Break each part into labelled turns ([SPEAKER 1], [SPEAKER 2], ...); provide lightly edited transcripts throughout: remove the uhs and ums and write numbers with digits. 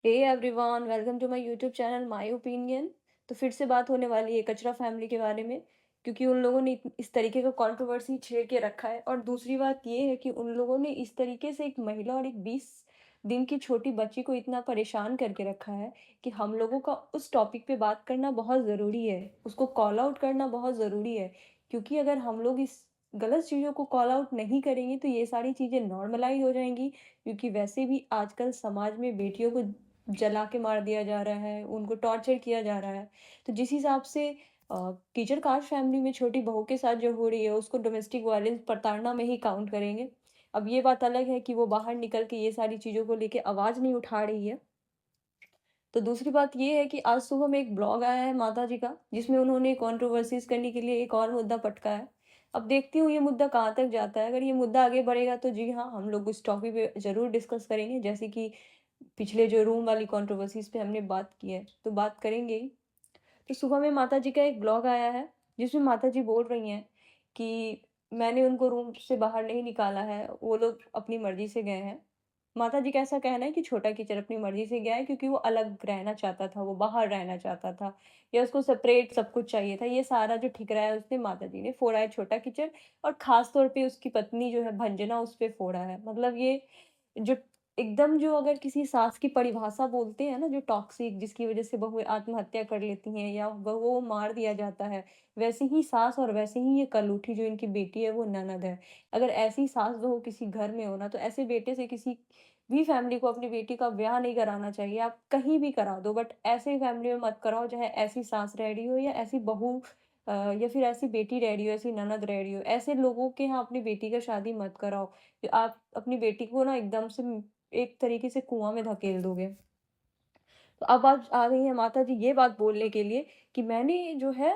[SPEAKER 1] Hey everyone, welcome to my YouTube channel my opinion. तो फिर से बात होने वाली है कचरा फैमिली के बारे में, क्योंकि उन लोगों ने इस तरीके का कंट्रोवर्सी छेड़ के रखा है। और दूसरी बात ये है कि उन लोगों ने इस तरीके से एक महिला और एक 20 दिन की छोटी बच्ची को इतना परेशान करके रखा है कि हम लोगों का उस टॉपिक पे बात करना बहुत ज़रूरी है, उसको कॉल आउट करना बहुत ज़रूरी है। क्योंकि अगर हम लोग इस गलत चीज़ों को कॉल आउट नहीं करेंगे तो ये सारी चीज़ें नॉर्मलाइज हो जाएंगी। क्योंकि वैसे भी आजकल समाज में बेटियों को जला के मार दिया जा रहा है, उनको टॉर्चर किया जा रहा है। तो जिस हिसाब से कीचड़ कास्ट फैमिली में छोटी बहू के साथ जो हो रही है, उसको डोमेस्टिक वायलेंस प्रताड़ना में ही काउंट करेंगे। अब ये बात अलग है कि वो बाहर निकल के ये सारी चीज़ों को लेके आवाज़ नहीं उठा रही है। तो दूसरी बात ये है कि आज सुबह में एक ब्लॉग आया है माताजी का, जिसमें उन्होंने कंट्रोवर्सीज़ करने के लिए एक और मुद्दा पटका है। अब देखती हूँ ये मुद्दा कहाँ तक जाता है। अगर ये मुद्दा आगे बढ़ेगा तो जी हाँ, हम लोग उस टॉपिक पे ज़रूर डिस्कस करेंगे, जैसे कि पिछले जो रूम वाली कंट्रोवर्सीज़ पे हमने बात की है, तो बात करेंगे ही। तो सुबह में माताजी का एक ब्लॉग आया है, जिसमें माताजी बोल रही हैं कि मैंने उनको रूम से बाहर नहीं निकाला है, वो लोग अपनी मर्ज़ी से गए हैं। माताजी का ऐसा कहना है कि छोटा कीचड़ अपनी मर्ज़ी से गया है क्योंकि वो अलग रहना चाहता था, वो बाहर रहना चाहता था, या उसको सेपरेट सब कुछ चाहिए था। ये सारा जो ठिकरा है उसने माताजी ने फोड़ा है छोटा कीचड़, और ख़ास तौर पे उसकी पत्नी जो है भंजना, उस पे फोड़ा है। मतलब ये जो एकदम, जो अगर किसी सास की परिभाषा बोलते हैं ना, जो टॉक्सिक, जिसकी वज़ह से बहुएँ आत्महत्या कर लेती हैं या बहुओं को मार दिया जाता है, वैसे ही सास और वैसे ही ये कलूठी जो इनकी बेटी है वो ननद है। अगर ऐसी सास-बहू किसी घर में हो ना, तो ऐसे बेटे से किसी भी फैमिली को अपनी बेटी का ब्याह नहीं कराना चाहिए। आप कहीं भी करा दो, बट ऐसे फैमिली में मत कराओ चाहे ऐसी सास रह रही हो या ऐसी बहू या फिर ऐसी बेटी रह रही हो, ऐसी ननद रह रही हो। ऐसे लोगों के यहाँ अपनी बेटी का शादी मत कराओ। कि आप अपनी बेटी को ना एकदम से एक तरीके से कुआँ में धकेल दोगे। तो अब आज आ गई हैं माताजी ये बात बोलने के लिए कि मैंने जो है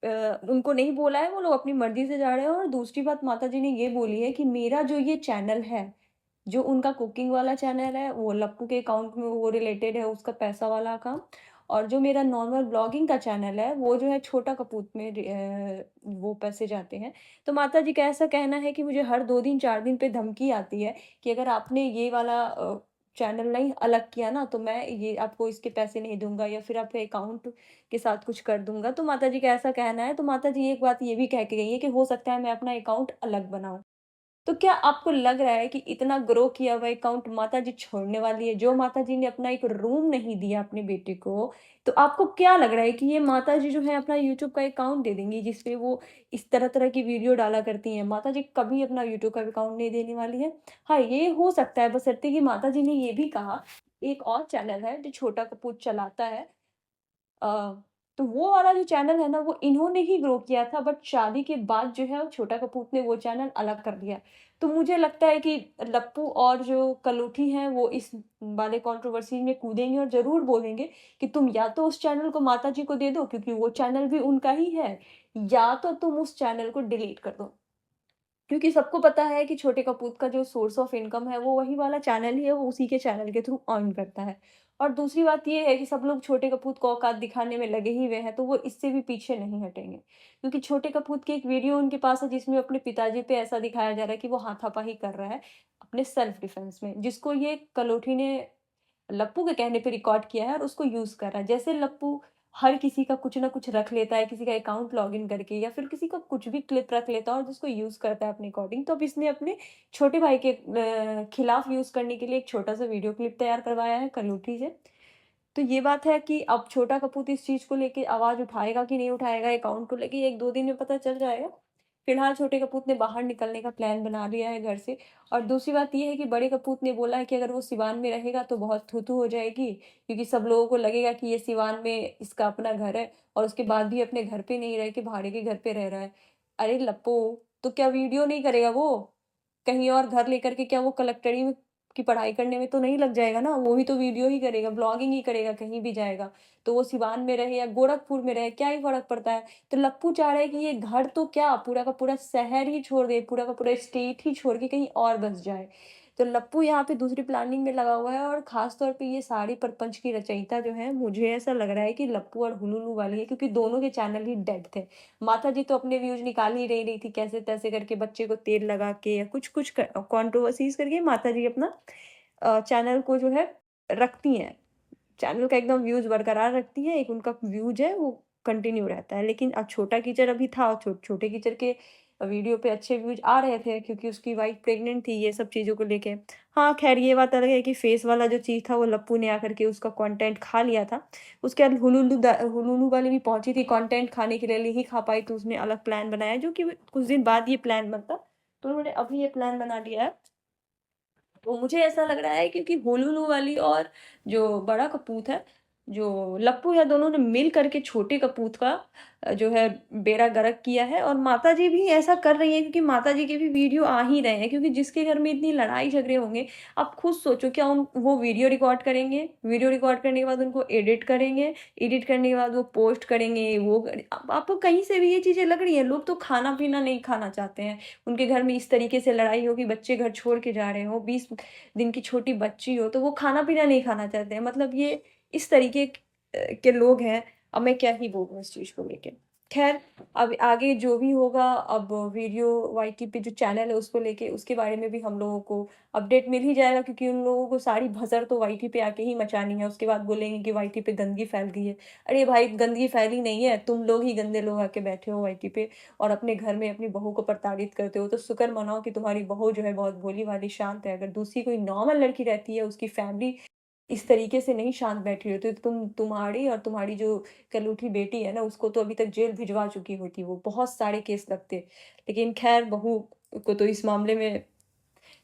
[SPEAKER 1] उनको नहीं बोला है, वो लोग अपनी मर्ज़ी से जा रहे हैं। और दूसरी बात माताजी ने ये बोली है कि मेरा जो ये चैनल है, जो उनका कुकिंग वाला चैनल है, वो लप्पू के अकाउंट में वो रिलेटेड है, उसका पैसा वाला काम। और जो मेरा नॉर्मल ब्लॉगिंग का चैनल है, वो जो है छोटा कपूत में वो पैसे जाते हैं। तो माताजी का ऐसा कहना है कि मुझे हर 2 दिन 4 दिन पे धमकी आती है कि अगर आपने ये वाला चैनल नहीं अलग किया ना, तो मैं ये आपको इसके पैसे नहीं दूँगा या फिर आपके अकाउंट के साथ कुछ कर दूँगा। तो माताजी का ऐसा कहना है। तो माताजी एक बात ये भी कह के गई है कि हो सकता है मैं अपना अकाउंट अलग बनाऊँ। तो क्या आपको लग रहा है कि इतना ग्रो किया हुआ अकाउंट माताजी छोड़ने वाली है? जो माताजी ने अपना एक रूम नहीं दिया अपने बेटे को, तो आपको क्या लग रहा है कि ये माताजी जो है अपना यूट्यूब का अकाउंट दे देंगी, जिसपे वो इस तरह-तरह की वीडियो डाला करती हैं? माताजी कभी अपना यूट्यूब का अकाउंट नहीं देने वाली है। हाँ, ये हो सकता है, बशर्ते कि माताजी ने ये भी कहा, एक और चैनल है जो छोटा कपूर चलाता है। अ, तो वो वाला जो चैनल है ना, वो इन्होंने ही ग्रो किया था, बट शादी के बाद जो है छोटा कपूर ने वो चैनल अलग कर दिया। तो मुझे लगता है कि लप्पू और जो कलोठी हैं वो इस वाले कंट्रोवर्सी में कूदेंगे और ज़रूर बोलेंगे कि तुम या तो उस चैनल को माताजी को दे दो, क्योंकि वो चैनल भी उनका ही है, या तो तुम उस चैनल को डिलीट कर दो। क्योंकि सबको पता है कि छोटे कपूर का जो सोर्स ऑफ इनकम है वो वही वाला चैनल ही है, वो उसी के चैनल के थ्रू अर्न करता है। और दूसरी बात ये है कि सब लोग छोटे कपूर को औकात दिखाने में लगे ही हुए हैं, तो वो इससे भी पीछे नहीं हटेंगे। क्योंकि छोटे कपूर की एक वीडियो उनके पास है, जिसमें अपने पिताजी पे ऐसा दिखाया जा रहा है कि वो हाथापाई कर रहा है अपने सेल्फ डिफेंस में, जिसको ये कलोठी ने लप्पू के कहने पे रिकॉर्ड किया है और उसको यूज़ कर रहा है। जैसे लप्पू हर किसी का कुछ ना कुछ रख लेता है, किसी का अकाउंट लॉगिन करके, या फिर किसी का कुछ भी क्लिप रख लेता है और जिसको यूज़ करता है अपने अकॉर्डिंग। तो अब इसने अपने छोटे भाई के खिलाफ यूज़ करने के लिए एक छोटा-सा वीडियो क्लिप तैयार करवाया है कलूठी से। तो ये बात है कि अब छोटा कपूर इस चीज़ को लेके आवाज़ उठाएगा कि नहीं उठाएगा, अकाउंट को लेके 1-2 दिन में पता चल जाएगा। फिलहाल छोटे कपूर ने बाहर निकलने का प्लान बना लिया है घर से। और दूसरी बात ये है कि बड़े कपूर ने बोला है कि अगर वो सिवान में रहेगा तो बहुत थू-थू हो जाएगी, क्योंकि सब लोगों को लगेगा कि ये सिवान में इसका अपना घर है और उसके बाद भी अपने घर पे नहीं रह के भाड़े के घर पे रह रहा है। अरे लप्पू, तो क्या वीडियो नहीं करेगा वो? कहीं और घर लेकर के क्या वो कलेक्टरी में की पढ़ाई करने में तो नहीं लग जाएगा ना? वो भी तो वीडियो ही करेगा, ब्लॉगिंग ही करेगा कहीं भी जाएगा। तो वो सिवान में रहे या गोरखपुर में रहे, क्या ही फ़र्क पड़ता है? तो लप्पू चाह रहा है कि ये घर तो क्या, पूरा का पूरा शहर ही छोड़ दे, पूरा का पूरा स्टेट ही छोड़ के कहीं और बस जाए। तो लप्पू यहाँ पे दूसरी प्लानिंग में लगा हुआ है, और ख़ास तौर पे ये साड़ी प्रपंच की रचयिता जो है, मुझे ऐसा लग रहा है कि लप्पू और हुलुलु वाली है, क्योंकि दोनों के चैनल ही डेड थे। माताजी तो अपने व्यूज़ निकाल ही रही थी, कैसे-तैसे करके बच्चे को तेल लगा के या कुछ-कुछ कंट्रोवर्सीज़ करके माताजी अपना चैनल को जो है रखती हैं। चैनल का एकदम व्यूज़ बरकरार रखती हैं, एक उनका व्यूज़ है वो कंटिन्यू रहता है। लेकिन अब छोटा कीचड़ अभी था और छोटे कीचड़ के वीडियो पे अच्छे व्यूज़ आ रहे थे क्योंकि उसकी वाइफ़ प्रेग्नेंट थी ये सब चीज़ों को लेके। हाँ, ख़ैर ये बात अलग है कि फेस वाला जो चीज़ था वो लप्पू ने आकर के उसका कंटेंट खा लिया था। उसके बाद हुलुलु वाली भी पहुँची थी कंटेंट खाने के लिए नहीं खा पाई तो उसने अलग प्लान बनाया जो कि कुछ दिन बाद ये प्लान बनता। तो उन्होंने अभी ये प्लान बना लिया है। तो मुझे ऐसा लग रहा है क्योंकि होलुलु वाली और जो बड़ा कपूत है, जो लप्पू है दोनों ने मिल कर के छोटे कपूत का जो है बेड़ा गर्क किया है और माताजी भी ऐसा कर रही हैं क्योंकि माताजी के भी वीडियो आ ही रहे हैं क्योंकि जिसके घर में इतनी लड़ाई झगड़े होंगे, आप खुद सोचो क्या वो वीडियो रिकॉर्ड करेंगे, वीडियो रिकॉर्ड करने के बाद उनको एडिट करेंगे, एडिट करने के बाद वो पोस्ट करेंगे, वो अब आपको कहीं से भी ये चीज़ें लग रही हैं, लोग तो खाना-पीना नहीं खाना चाहते हैं। उनके घर में इस तरीके से लड़ाई हो कि बच्चे घर छोड़ के जा रहे हों, 20 दिन की छोटी बच्ची हो, तो वो खाना-पीना नहीं खाना चाहते हैं। मतलब ये इस तरीके के लोग हैं, अब मैं क्या ही बोलूँ इस चीज़ को लेके। ख़ैर, अब आगे जो भी होगा अब वीडियो वाईटी पे जो चैनल है उसको लेके उसके बारे में भी हम लोगों को अपडेट मिल ही जाएगा क्योंकि उन लोगों को सारी भसड़ तो वाईटी पे आके ही मचानी है। उसके बाद बोलेंगे कि वाईटी पे गंदगी फैल गई है। अरे भाई गंदगी फैली नहीं है, तुम लोग ही गंदे लोग आके बैठे हो वाईटी पे और अपने घर में अपनी बहू को प्रताड़ित करते हो। तो शुक्र मनाओ कि तुम्हारी बहू जो है बहुत भोली-भाली शांत है। अगर दूसरी कोई नॉर्मल लड़की रहती है, उसकी फैमिली इस तरीके से नहीं शांत बैठी होती तो तुम्हारी और तुम्हारी जो कलूठी बेटी है ना, उसको तो अभी तक जेल भिजवा चुकी होती वो, बहुत सारे केस लगते। लेकिन ख़ैर बहू को तो इस मामले में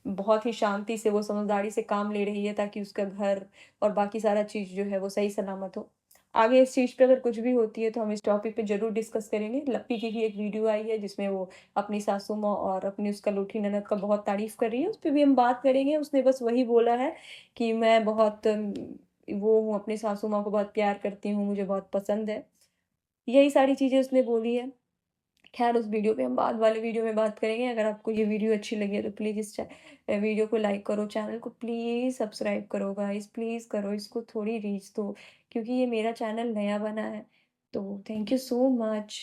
[SPEAKER 1] बहुत ही शांति से वो समझदारी से काम ले रही है ताकि उसका घर और बाकी सारा चीज़ जो है वो सही सलामत हो। आगे इस चीज़ पे अगर कुछ भी होती है तो हम इस टॉपिक पे ज़रूर डिस्कस करेंगे। लप्पी की भी एक वीडियो आई है जिसमें वो अपनी सासू माँ और अपनी उसका लूठी ननद का बहुत तारीफ़ कर रही है, उस पे भी हम बात करेंगे। उसने बस वही बोला है कि मैं बहुत वो हूँ अपनी सासू माँ को बहुत प्यार करती हूँ, मुझे बहुत पसंद है। यही सारी चीज़ें उसने बोली है। ख़ैर उस वीडियो पे हम बाद वाले वीडियो में बात करेंगे। अगर आपको ये वीडियो अच्छी लगी है तो प्लीज़ इस वीडियो को लाइक करो, चैनल को प्लीज़ सब्सक्राइब करो गाइज़, प्लीज़ करो, इसको थोड़ी रीच दो क्योंकि ये मेरा चैनल नया बना है। तो थैंक यू सो मच।